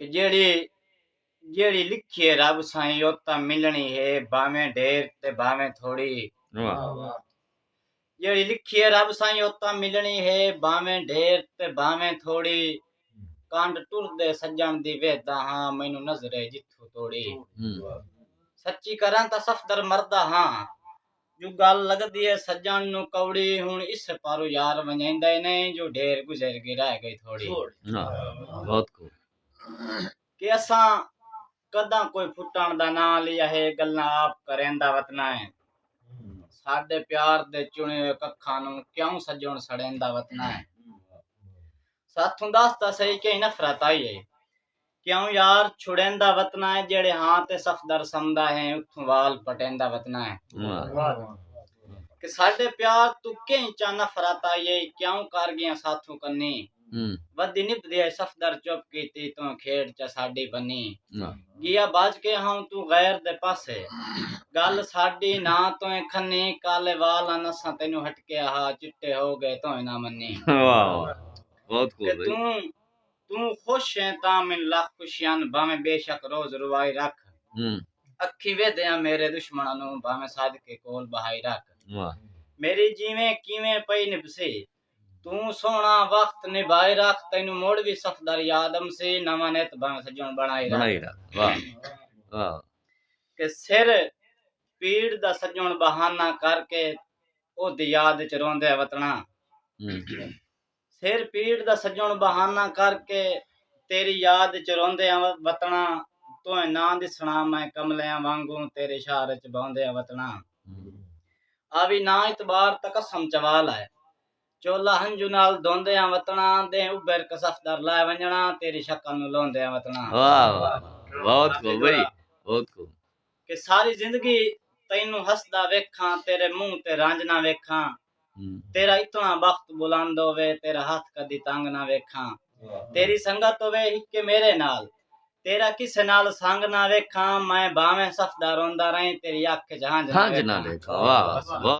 कि जेड़ी जेड़ी लिखी है रब साईं ओ तां मिलनी है भावें ढेर ते भावें थोड़ी। वाह जेड़ी लिखी है रब साईं ओ तां मिलनी है भावें ढेर ते भावें थोड़ी। कांड टुरदे सज्जण दी वेदा हां मैनू नजरे जिथों तोड़ी। सच्ची करां तां सफदर मरदा हां जो गल लगदी है सज्जण नू कौड़ी। हुण इस पारू यार वंजाइंदा नहीं जो ढेर गुजर के रह गई थोड़ी। बहुत खूब कि असां कदा कोई फुटण दा नां लिया है गल्लां आप करेंदा वतना है। साडे प्यार दे चुने होए कखां नू क्यों सजण सड़ेंदा वतना है। साथों दसदा सही कि नफरत आई है क्यों यार छुड़ेंदा वतना है। जेड़े हां ते सफदर समदा है उथों वाल पटेंदा वतना है। कि साडे प्यार तू कहीं चा नफरत आई है क्यों कर गया साथों कन्नी। वदी निभदी है सफदर चुप कीती तू खेड़ चा साडी बनी। गिया बाज के हां तू गैर दे पासे गल साडी ना तो खन्नी। काले वाल नसा तेनू हटके हा चिट्टे हो गए तो ना मन्नी। बहुत कि खूब तू खुश है ता मिन लाख खुशियां भावें बेशक रोज रुवाई रख। अखी वेदया मेरे दुश्मनां नू भावें सादके कोल बहाई रख। मेरी जीवें कीवें पई निभसी तू सोना वक्त निभाई रख। तैनू मोड़ भी सफदर यादम से नवा नेत भावें सजण बनाई रख। वाह कि सिर पीड़ दा सजण बहाना करके ओदी याद च रोंदे वतना। सिर पीड़ दा सजण बहाना करके तेरी याद च रोंदे वतना। तो ना दिसना मैं कमलियां वांगू तेरे इशारे च बौंदे वतना। आवी ना इतबार तक कसम चवाल है चोला हंजू नाल धोंदे वतना। दे उबर कसफदर लाए वंजना तेरी शक्ल नू लोंदे वतना। वाह बहुत खूब भाई बहुत खूब कि सारी जिंदगी तैनू हसदा वेखां तेरे मुंह ते रंज ना वेखां। तेरा इतना बख्त बुलंद होवे तेरा हाथ कदी तंग ना वेखां। तेरी संगत होवे हिक्के मेरे नाल तेरा किसे नाल संग ना वेखां। मैं भावें सफदा रोंदा रही तेरी अख च हंज ना वेखां। वाह